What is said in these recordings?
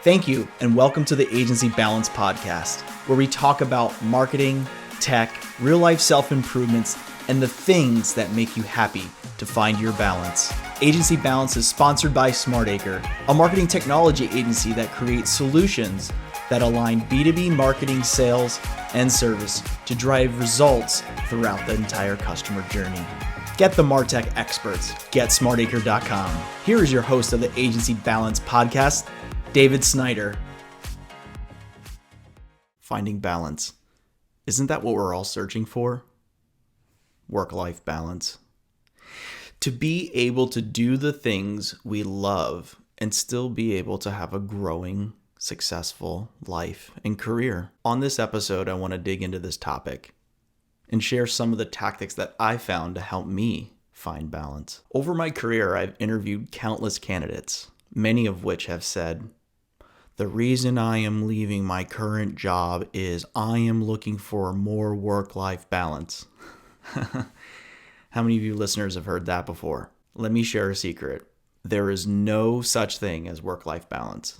Thank you, and welcome to the Agency Balance Podcast, where we talk about marketing, tech, real-life self-improvements, and the things that make you happy to find your balance. Agency Balance is sponsored by SmartAcre, a marketing technology agency that creates solutions that align B2B marketing, sales, and service to drive results throughout the entire customer journey. Get the MarTech experts. Get smartacre.com. Here is your host of the Agency Balance Podcast, David Snyder. Finding balance. Isn't that what we're all searching for? Work-life balance. To be able to do the things we love and still be able to have a growing, successful life and career. On this episode, I want to dig into this topic and share some of the tactics that I found to help me find balance. Over my career, I've interviewed countless candidates, many of which have said, "The reason I am leaving my current job is I am looking for more work-life balance." How many of you listeners have heard that before? Let me share a secret. There is no such thing as work-life balance.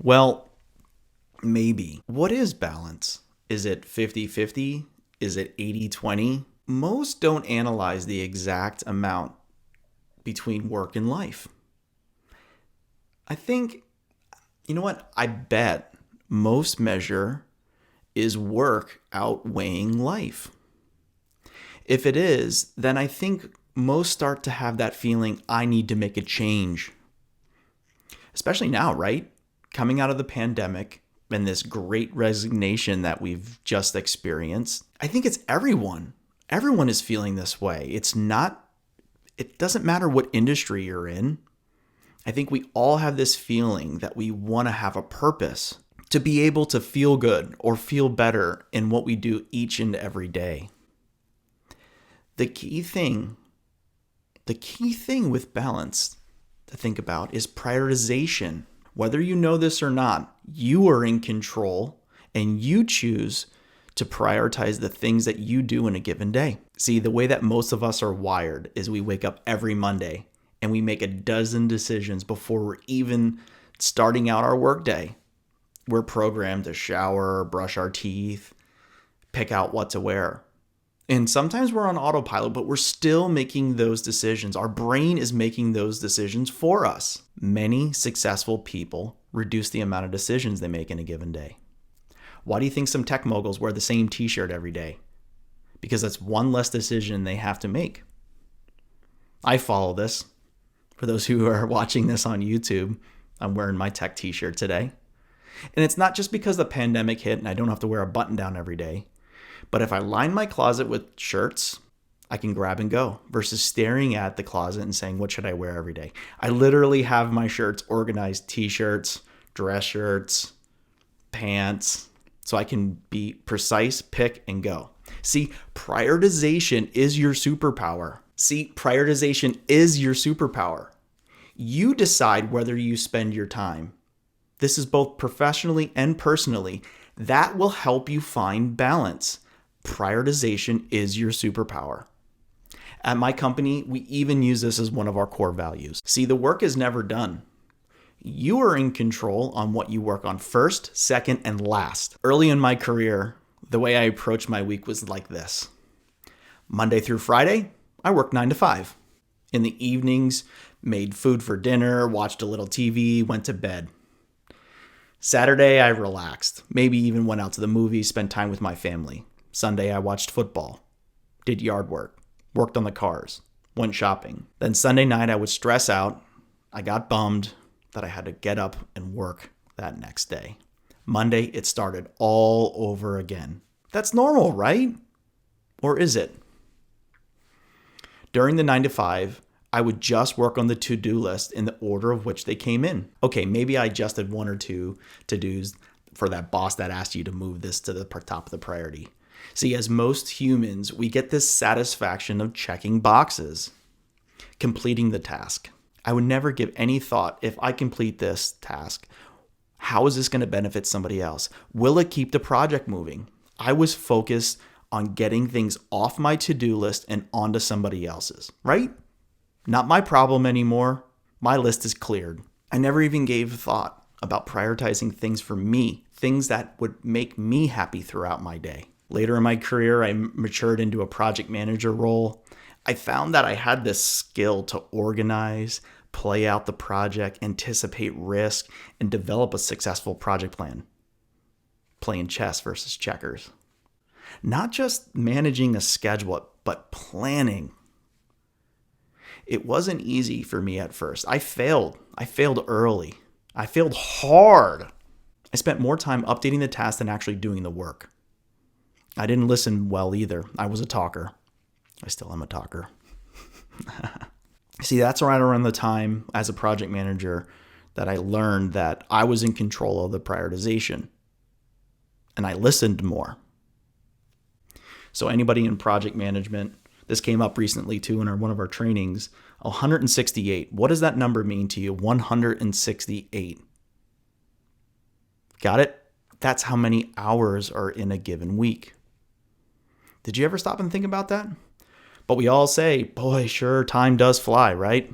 Well, maybe. What is balance? Is it 50-50? Is it 80-20? Most don't analyze the exact amount between work and life. I think, you know what? I bet most measure is work outweighing life. If it is, then I think most start to have that feeling, I need to make a change. Especially now, right? Coming out of the pandemic and this great resignation that we've just experienced. I think it's everyone. Everyone is feeling this way. It doesn't matter what industry you're in. I think we all have this feeling that we want to have a purpose, to be able to feel good or feel better in what we do each and every day. The key thing with balance to think about is prioritization. Whether you know this or not, you are in control and you choose to prioritize the things that you do in a given day. See, the way that most of us are wired is we wake up every Monday and we make a dozen decisions before we're even starting out our workday. We're programmed to shower, brush our teeth, pick out what to wear. And sometimes we're on autopilot, but we're still making those decisions. Our brain is making those decisions for us. Many successful people reduce the amount of decisions they make in a given day. Why do you think some tech moguls wear the same t-shirt every day? Because that's one less decision they have to make. I follow this. For those who are watching this on YouTube, I'm wearing my tech t-shirt today. And it's not just because the pandemic hit and I don't have to wear a button down every day. But if I line my closet with shirts, I can grab and go versus staring at the closet and saying, what should I wear every day? I literally have my shirts organized, t-shirts, dress shirts, pants, so I can be precise, pick, and go. See, prioritization is your superpower. You decide whether you spend your time. This is both professionally and personally. That will help you find balance. Prioritization is your superpower. At my company, we even use this as one of our core values. See, the work is never done. You are in control on what you work on first, second, and last. Early in my career, the way I approached my week was like this. Monday through Friday, I worked 9 to 5. In the evenings, made food for dinner, watched a little TV, went to bed. Saturday, I relaxed, maybe even went out to the movies, spent time with my family. Sunday, I watched football, did yard work, worked on the cars, went shopping. Then Sunday night, I would stress out. I got bummed that I had to get up and work that next day. Monday, it started all over again. That's normal, right? Or is it? During the 9 to 5, I would just work on the to-do list in the order of which they came in. Okay, maybe I adjusted one or two to-dos for that boss that asked you to move this to the top of the priority. See, as most humans, we get this satisfaction of checking boxes, completing the task. I would never give any thought, if I complete this task, how is this going to benefit somebody else? Will it keep the project moving? I was focused on getting things off my to-do list and onto somebody else's, right? Not my problem anymore. My list is cleared. I never even gave thought about prioritizing things for me, things that would make me happy throughout my day. Later in my career, I matured into a project manager role. I found that I had this skill to organize, play out the project, anticipate risk, and develop a successful project plan. Playing chess versus checkers. Not just managing a schedule, but planning. It wasn't easy for me at first. I failed. I failed early. I failed hard. I spent more time updating the task than actually doing the work. I didn't listen well either. I was a talker. I still am a talker. See, that's right around the time as a project manager that I learned that I was in control of the prioritization. And I listened more. So anybody in project management, this came up recently too in one of our trainings, 168. What does that number mean to you? 168. Got it? That's how many hours are in a given week. Did you ever stop and think about that? But we all say, boy, sure, time does fly, right?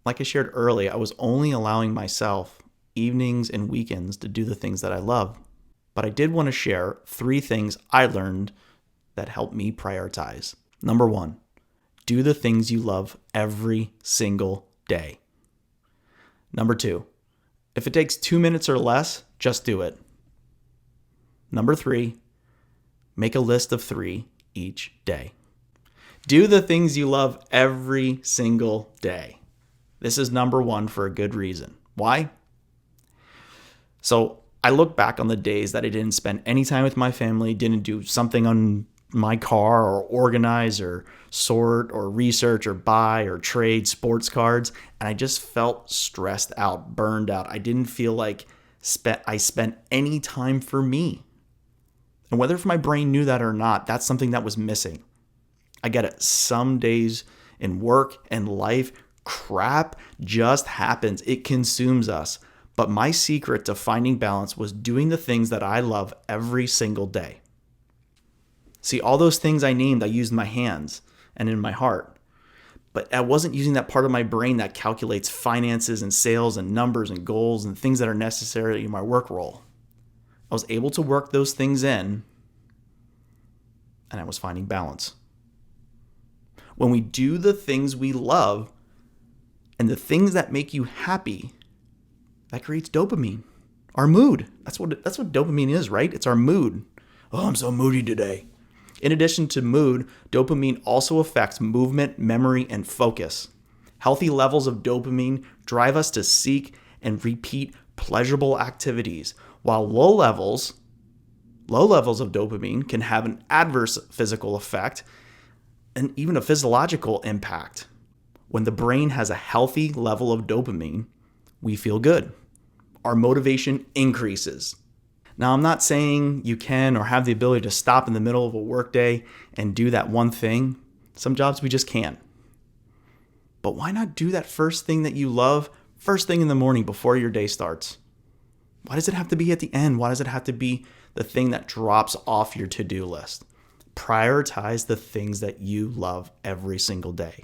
Like I shared earlier, I was only allowing myself evenings and weekends to do the things that I love. But I did want to share 3 things I learned that helped me prioritize. Number 1, do the things you love every single day. Number 2, if it takes 2 minutes or less, just do it. Number 3, make a list of 3 each day. Do the things you love every single day. This is number 1 for a good reason. Why? So I look back on the days that I didn't spend any time with my family, didn't do something on my car or organize or sort or research or buy or trade sports cards. And I just felt stressed out, burned out. I didn't feel like I spent any time for me. And whether if my brain knew that or not, that's something that was missing. I get it. Some days in work and life, crap just happens. It consumes us. But my secret to finding balance was doing the things that I love every single day. See, all those things I named, I used my hands and in my heart. But I wasn't using that part of my brain that calculates finances and sales and numbers and goals and things that are necessary in my work role. I was able to work those things in, and I was finding balance. When we do the things we love and the things that make you happy, that creates dopamine, our mood. That's what dopamine is, right? It's our mood. Oh, I'm so moody today. In addition to mood, dopamine also affects movement, memory, and focus. Healthy levels of dopamine drive us to seek and repeat pleasurable activities, while low levels of dopamine can have an adverse physical effect and even a physiological impact. When the brain has a healthy level of dopamine, we feel good. Our motivation increases. Now, I'm not saying you can or have the ability to stop in the middle of a workday and do that one thing. Some jobs we just can't. But why not do that first thing that you love first thing in the morning before your day starts? Why does it have to be at the end? Why does it have to be the thing that drops off your to-do list? Prioritize the things that you love every single day.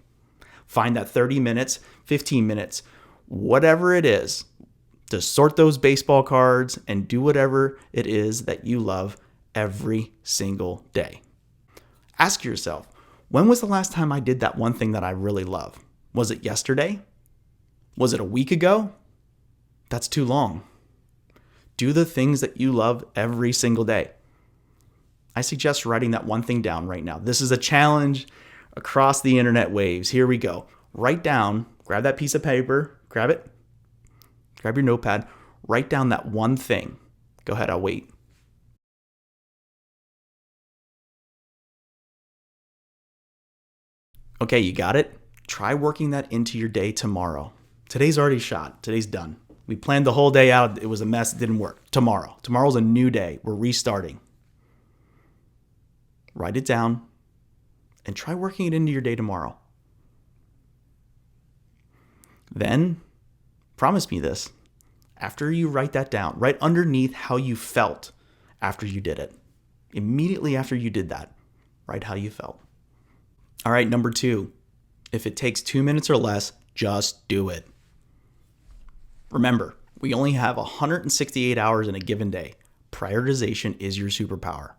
Find that 30 minutes, 15 minutes, whatever it is, to sort those baseball cards and do whatever it is that you love every single day. Ask yourself, when was the last time I did that one thing that I really love? Was it yesterday? Was it a week ago? That's too long. Do the things that you love every single day. I suggest writing that one thing down right now. This is a challenge across the internet waves. Here we go. Write down, grab that piece of paper, grab it, grab your notepad, write down that one thing. Go ahead, I'll wait. Okay, you got it? Try working that into your day tomorrow. Today's already shot. Today's done. We planned the whole day out. It was a mess. It didn't work. Tomorrow's a new day. We're restarting. Write it down and try working it into your day tomorrow. Then, promise me this. After you write that down, write underneath how you felt after you did it. Immediately after you did that, write how you felt. All right, number 2. If it takes 2 minutes or less, just do it. Remember, We only have 168 hours in a given day. Prioritization is your superpower.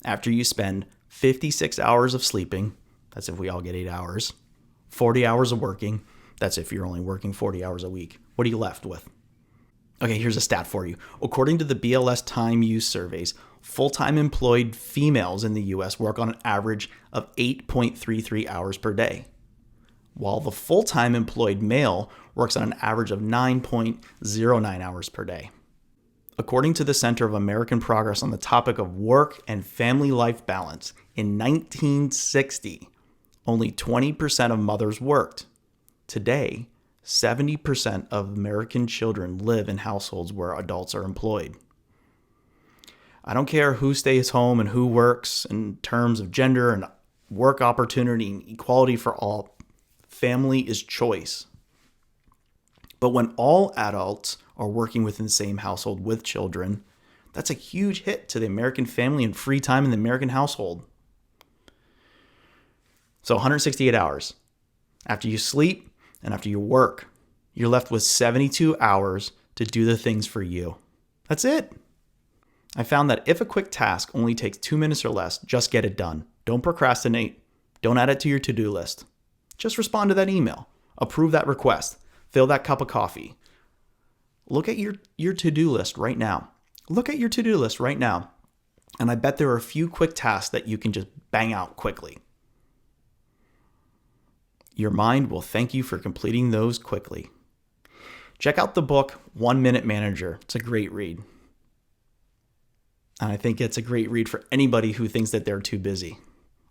After you spend 56 hours of sleeping, that's if we all get 8 hours, 40 hours of working, that's if you're only working 40 hours a week. What are you left with? Okay, here's a stat for you. According to the BLS time use surveys, full-time employed females in the US work on an average of 8.33 hours per day, while the full-time employed male works on an average of 9.09 hours per day. According to the Center of American Progress on the topic of work and family life balance, in 1960, only 20% of mothers worked. Today, 70% of American children live in households where adults are employed. I don't care who stays home and who works in terms of gender and work opportunity and equality for all. Family is choice. But when all adults are working within the same household with children, that's a huge hit to the American family and free time in the American household. So 168 hours. After you sleep and after you work, you're left with 72 hours to do the things for you. That's it. I found that if a quick task only takes 2 minutes or less, just get it done. Don't procrastinate. Don't add it to your to-do list. Just respond to that email. Approve that request. Fill that cup of coffee. Look at your to-do list right now. Look at your to-do list right now. And I bet there are a few quick tasks that you can just bang out quickly. Your mind will thank you for completing those quickly. Check out the book 1 Minute Manager. It's a great read. And I think it's a great read for anybody who thinks that they're too busy.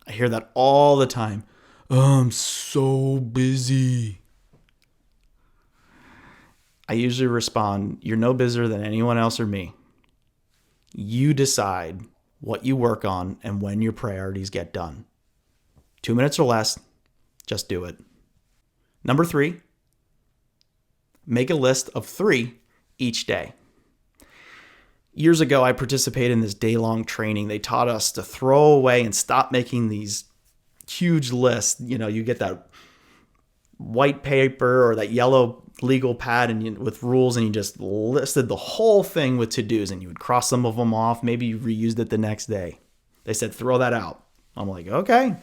I hear that all the time. Oh, I'm so busy. I usually respond, you're no busier than anyone else or me. You decide what you work on and when your priorities get done. 2 minutes or less, just do it. Number 3, make a list of 3 each day. Years ago, I participated in this day-long training. They taught us to throw away and stop making these huge lists. You know, you get that white paper or that yellow legal pad and with rules, and you just listed the whole thing with to-dos, and you would cross some of them off. Maybe you reused it the next day. They said, throw that out. I'm like, okay.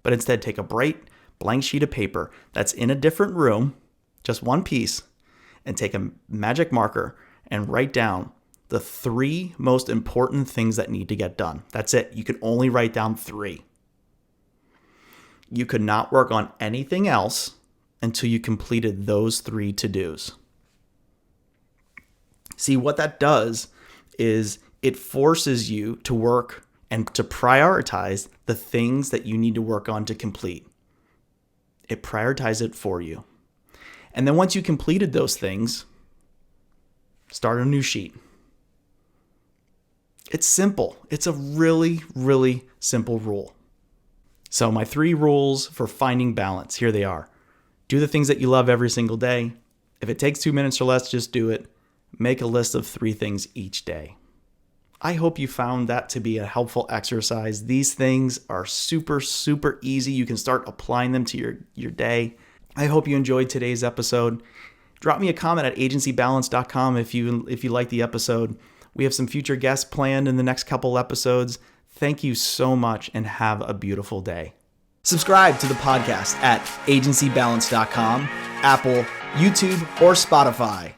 But instead, take a bright blank sheet of paper that's in a different room, just one piece, and take a magic marker and write down the 3 most important things that need to get done. That's it. You can only write down 3. You could not work on anything else until you completed those 3 to-dos. See, what that does is it forces you to work and to prioritize the things that you need to work on to complete. It prioritizes it for you. And then once you completed those things, start a new sheet. It's simple. It's a really, really simple rule. So my 3 rules for finding balance, here they are. Do the things that you love every single day. If it takes 2 minutes or less, just do it. Make a list of 3 things each day. I hope you found that to be a helpful exercise. These things are super, super easy. You can start applying them to your day. I hope you enjoyed today's episode. Drop me a comment at agencybalance.com if you like the episode. We have some future guests planned in the next couple episodes. Thank you so much and have a beautiful day. Subscribe to the podcast at agencybalance.com, Apple, YouTube, or Spotify.